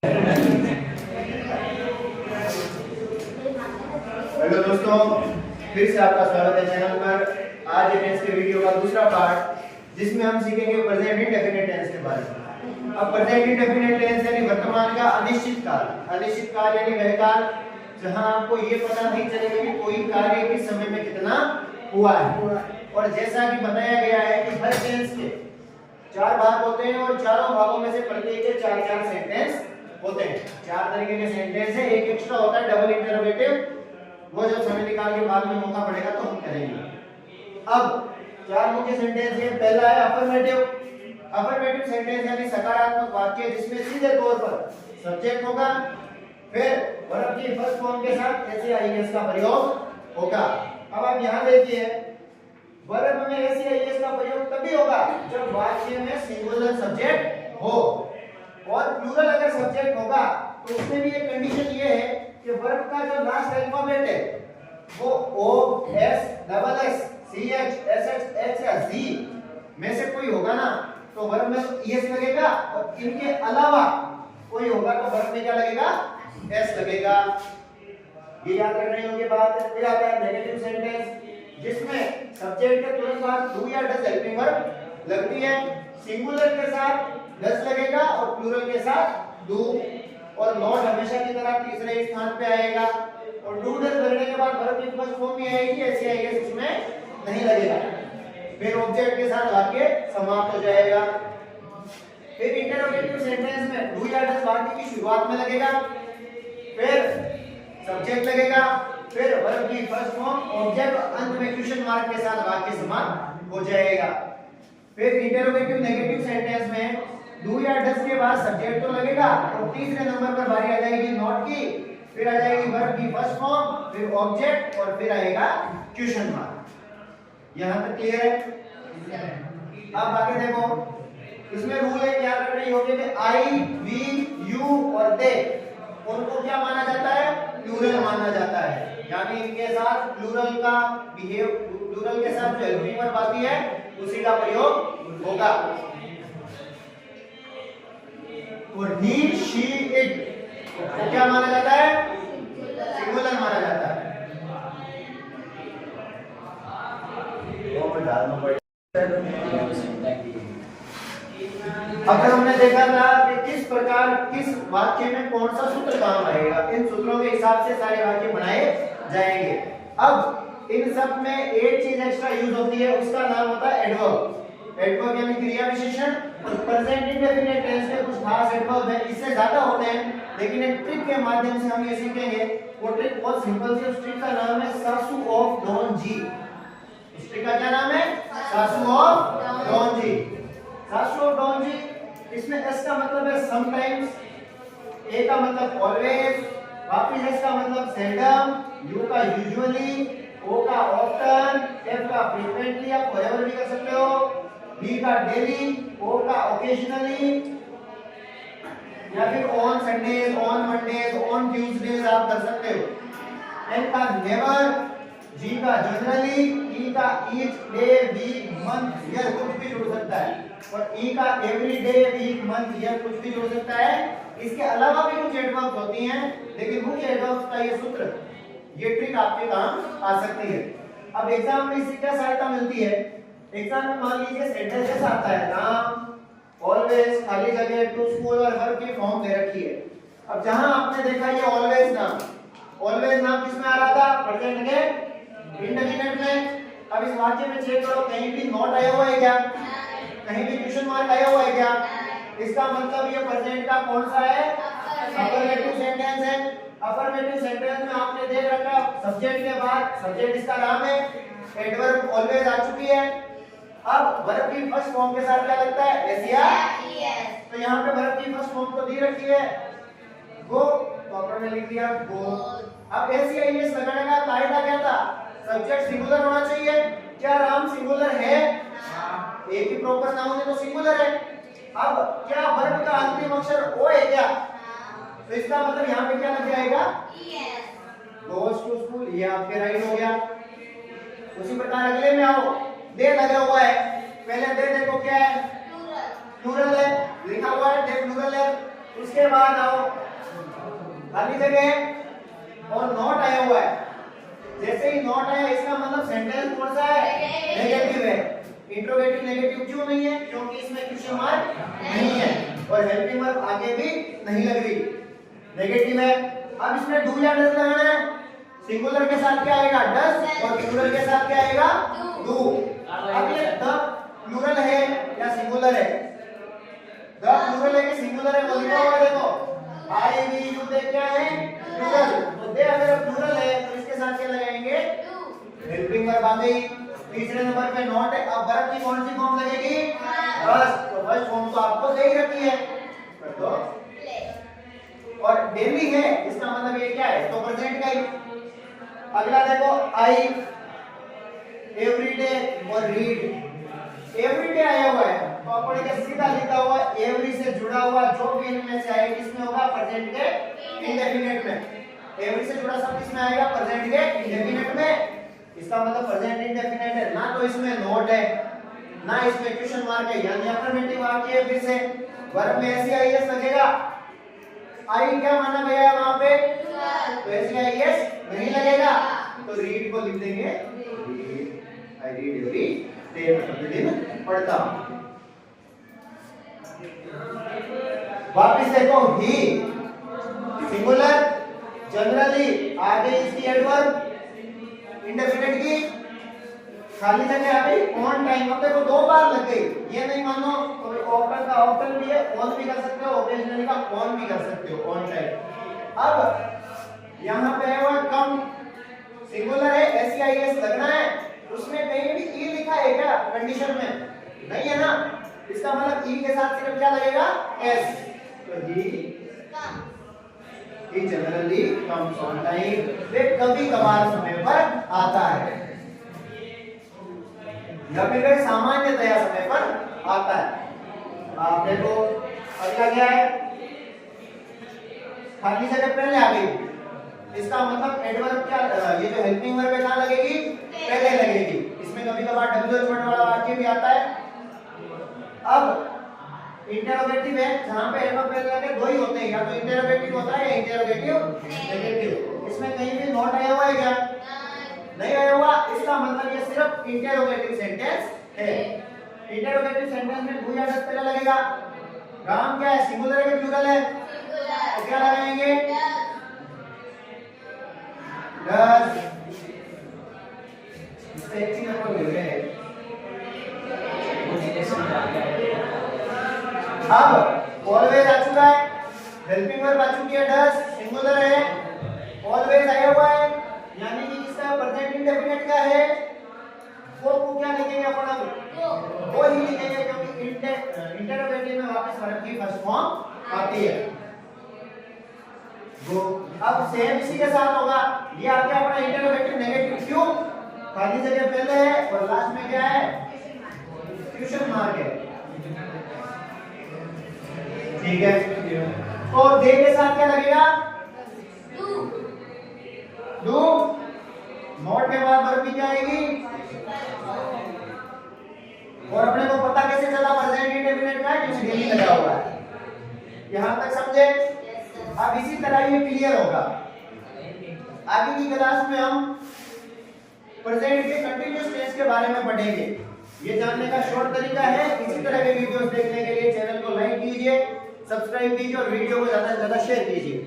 Hello दोस्तों, फिर से आपका स्वागत है चैनल पर। आज ये टेंस के वीडियो का दूसरा पार्ट जिसमें हम सीखेंगे प्रेजेंट इंडेफिनिट टेंस के बारे में। अब प्रेजेंट इंडेफिनिट टेंस यानी वर्तमान का अनिश्चित काल। अनिश्चित काल यानी वह काल जहां आपको ये पता नहीं चलेगा कि कोई कार्य किस समय में कितना हुआ है। और जैसा कि बताया गया है कि हर टेंस के 4 भाग होते हैं और चारों भागों में से प्रत्येक के 4-4 सेंटेंस होते हैं। 4 तरीके के सेंटेंस है। एक एक्स्ट्रा होता है डबल इंटरोगेटिव, वो जब समय निकाल के बाद में मौका पड़ेगा तो हम करेंगे। अब 4 मुख्य सेंटेंस है। पहला है अफर्मेटिव। अफर्मेटिव सेंटेंस यानी सकारात्मक वाक्य जिसमें सीधे तौर पर सब्जेक्ट होगा, फिर वर्ब की फर्स्ट फॉर्म के साथ ऐसे आईएस का प्रयोग होगा। अब आप यहां देखिए, वर्ब में ऐसे आईएस का प्रयोग तभी होगा जब वाक्य में सिंगुलर सब्जेक्ट हो, और प्लूरल अगर सब्जेक्ट होगा तो उसमें भी एक कंडीशन ये है कि वर्ब का जो लास्ट अल्फाबेट है वो ओ, एस, डबल एस, सी, एच, एस, एच, एच या जी में से कोई होगा ना तो वर्ब में एस लगेगा, और इनके अलावा कोई होगा तो वर्ब में क्या लगेगा? एस लगेगा। ये याद रखने योग्य बात है। फिर आता है नेगेटिव सेंटेंस जिसमें सब्जेक्ट के तुरंत बाद डू या डज हेल्पिंग वर्ब लगती है। सिंगुलर के साथ डज लगेगा और प्लूरल के साथ डू, और नॉट हमेशा की तरह तीसरे स्थान पे आएगा, और डू डज लगने के बाद वर्ब की फर्स्ट फॉर्म में आएगी, ऐसी आएगी इसमें नहीं लगेगा। फिर ऑब्जेक्ट के साथ वाक्य समाप्त हो जाएगा। फिर इंटरोगेटिव सेंटेंस में डू या डज वाक्य की शुरुआत में लगेगा, फिर सब्जेक्ट लगेगा, फिर वर्ब की फर्स्ट फॉर्म ऑब्जेक्ट, अंत में क्वेश्चन मार्क के साथ वाक्य समाप्त हो जाएगा। फिर इंटरोगेटिव नेगेटिव सेंटेंस में डू या डज के बाद सब्जेक्ट तो लगेगा और तीसरे नंबर पर बारी आ जाएगी नॉट की, फिर आ जाएगी वर्ब की फर्स्ट फॉर्म, फिर ऑब्जेक्ट और फिर आएगा क्वेश्चन मार्क। यहां तक क्लियर है? अब आगे देखो, इसमें रूल है क्या करना होगा कि आई, वी, यू और दे उनको क्या माना जाता है? प्लूरल माना जाता है, यानी इनके साथ प्लूरल का बिहेव, प्लूरल के साथ जो हेल्पिंग वर्ब आती है उसी का प्रयोग होगा। और ही, शी, इट को क्या माना जाता है? सिंगुलर माना जाता है। अगर हमने देखा था कि किस प्रकार किस वाक्य में कौन सा सूत्र काम आएगा, इन सूत्रों के हिसाब से सारे वाक्य बनाए जाएंगे। अब इन सब में एक चीज एक्स्ट्रा यूज होती है, उसका नाम होता है एडवर्ब। एडवर्ब यानी क्रिया विशेषण। और प्रेजेंट इंडेफिनिट टेंस में कुछ खास एडवर्ब है, इससे ज्यादा होते हैं, लेकिन एक ट्रिक के माध्यम से हम ये सीखेंगे। वो ट्रिक बहुत सिंपल सी, उस ट्रिक का नाम है सासू ऑफ डॉन जी। उस ट्रिक का क्या नाम है? सासू ऑफ डॉन जी। सासू ऑफ डॉन जी, इसमें एस का मतलब है समटाइम्स, ए का मतलब ऑलवेज, वापिस एस का मतलब सेल्डम, यू का यूजुअली, ओ का ऑफ्टन, एफ का फ्रीक्वेंटली, आप फॉरएवर भी कर सकते हो, बी का डेली, ओ का ओकेजनली, या फिर on Sundays, on Mondays, on Tuesdays आप कर सकते हो। एन का नेवर, जी का जनरली, ई का each day, week, month, year कुछ भी जुड़ सकता है, और ई का every day, week, month, year कुछ भी जुड़ सकता है। इसके अलावा भी कुछ एडवर्ब्स होती हैं, लेकिन मुख्य एडवर्ब्स का ये सूत्र, ये ट्रिक आपके काम आ सकती है। अब एग्जाम में इससे क्या सहायता मिलती है? एग्जाम में मान लीजिए सेंटेंस जैसा आता है, नाम, ऑलवेज, खाली जगह, टू स्कूल और वर्ब की फॉर्म दे रखी है। अब जहां आपने देखा ये ऑलवेज नाम, ऑलवेज नाम किसमें आ रहा था? प्रेजेंट के इंडेफिनिट में। अब इस वाक्य में चेक करो, कहीं भी नॉट आया हुआ है क्या? कहीं भी क्वेश्चन मार्क आया हुआ है क्या? इसका मतलब ये प्रेजेंट का कौन सा है? अफर्मेटिव सेंटेंस है। अफर्मेटिव सेंटेंस में आपने देख रखा सब्जेक्ट के बाद सब्जेक्ट इसका नाम है, एडवर्ब ऑलवेज आ चुकी है। अब वर्ब की फर्स्ट फॉर्म के साथ क्या लगता है? एस या यस। तो यहाँ पे वर्ब की फर्स्ट फॉर्म तो दी रखी है, गो, तो आपने लिख दिया गो। अब एस या यस लगाने का कायदा क्या था? सब्जेक्ट सिंगुलर होना चाहिए। क्या राम सिंगुलर है? एक ही प्रॉपर नाउन है तो सिंगुलर है। अब क्या वर्ब का अंतिम अक्षर ओ है क्या? तो इसका मतलब यहाँ पे क्या लग जाएगा? यस। गोस टू स्कूल, ये आपके राइट हो गया। उसी प्रकार अगले में आओ, दे लगा हुआ है, पहले दे देखो क्या है? प्लूरल है, लिखा हुआ है दे प्लूरल है। उसके बाद आओ खाली जगह और नॉट आया हुआ है। जैसे ही नॉट आया इसका मतलब सेंटेंस कौन सा है? नेगेटिव है। इंट्रोगेटिव नेगेटिव क्यों नहीं है? क्योंकि इसमें क्वेश्चन मार्क नहीं है और हेल्पिंग वर्ब आगे भी नहीं लग रही, नेगेटिव है। अब इसमें डू या डज लगाना है। सिंगुलर के साथ क्या आएगा? डज और प्लूरल के साथ क्या आएगा? डू। अब ये द प्लूरल है या सिंगुलर है? द प्लूरल है कि सिंगुलर है? वो लिखा हुआ देखो, आई वी यू दे क्या है? प्लूरल। तो दे अगर प्लूरल है तो इसके साथ क्या लगाएंगे? हेल्पिंग वर्ब आ गई। तीसरे नंबर पे नॉट है। अब वर्ब की कौन सी फॉर्म लगेगी? बस। तो फर्स्ट फॉर्म तो आपको दे ही रखी है, कर दो। और डेली है इसका मतलब ये क्या है? तो प्रेजेंट का ही। अगला देखो, आई एवरीडे और रीड। एवरीडे आया हुआ है तो अपन के सीधा लिखा हुआ एवरी से जुड़ा हुआ जो भी इनमें से आए किसमें होगा? प्रेजेंट के इंडेफिनिट में। एवरी से जुड़ा सब किसमें आएगा? प्रेजेंट के इंडेफिनिट में। इसका मतलब प्रेजेंट इंडेफिनिट है ना, तो इसमें नोट है ना इसमें क्वेश्चन मार्क है, यानी अफर्मेटिव वाक्य है। फिर से वर्ब में ऐसी आईएस लगेगा। आई क्या माना गया है वहां पे? तो ऐसी आईएस नहीं लगेगा तो रीड को लिख देंगे आई रीड एवरी डे, प्रतिदिन पढ़ता हूं। वापस देखो, ही सिंगुलर, जनरली आगे इसकी एडवर्ब इंडेफिनिट की खाली जगह आ गई ऑन टाइम। अब देखो दो बार लग गई, ये नहीं मानो तो ऑफ्टन का ऑफ्टन भी है, ऑन भी कर सकते हो, ओकेजनली का ऑन भी कर सकते हो, ऑन टाइम। अब यहां पे है वो कम, सिंगुलर है, एसईआईएस लगना है। उसमें कहीं भी ई लिखा है क्या कंडीशन में? नहीं है ना, इसका मतलब ई के साथ सिर्फ क्या लगेगा? एस। तो ही जनरली कम्स ऑन टाइम, वे कभी कभार समय पर आता है या फिर सामान्यतया समय पर आता है। आप देखो अगला क्या है? खाली जगह पहले आ गई, इसका मतलब एडवर्ब क्या? ये जो हेल्पिंग वर्ब है कहां लगेगी? पहले लगेगी। इसमें कभी कभार डब्ल्यू वर्ड वाला वाक्य भी आता है। अब इंटरोगेटिव है जहां पे एडवर्ब पहले लगे, दो ही होते हैं, या तो इंटरोगेटिव होता है या इंटरोगेटिव नेगेटिव। इसमें कहीं भी नॉट आया हुआ है क्या? नहीं आया हुआ। इसका मतलब ये सिर्फ इंटरोगेटिव सेंटेंस है। इंटरोगेटिव सेंटेंस में डू या डज पहले लगेगा। काम क्या है? सिंगुलर है कि प्लूरल है? तो क्या लगाएंगे? डज। इससे एक चीज अपन भूल गए। अब ऑलवेज आ चुका है, हेल्पिंग वर्ब आ चुकी है, डज सिंगुलर है, ऑलवेज आया हुआ है, यानी कि इसका प्रेजेंट इंडेफिनिट का है। वो को क्या लिखेंगे अपन? अब वो ही लिखेंगे क्योंकि इंटरोगेटिव में वापस वर्ब की फर्स्ट फॉर्म आती है। गो। अब सेम इसी के साथ होगा, ये आ गया अपना इंटरोगेटिव नेगेटिव। क्यों? खाली जगह पहले है और लास्ट में क्या है? क्वेश्चन मार्क है। ठीक है, तो दे के साथ क्या लगेगा? डू। नॉट के बाद वर्ब क्या आएगी? और अपने को पता कैसे चला प्रेजेंट इंडेफिनिट का? क्योंकि डेली लगा हुआ है। यहां तक समझे? अब इसी तरह ये क्लियर होगा। आगे की क्लास में हम प्रेजेंट के कंटीन्यूअस टेंस के बारे में पढ़ेंगे। ये जानने का शॉर्ट तरीका है। इसी तरह के वीडियोस देखने के लिए चैनल को लाइक कीजिए, सब्सक्राइब कीजिए और वीडियो को ज्यादा से ज्यादा शेयर कीजिए।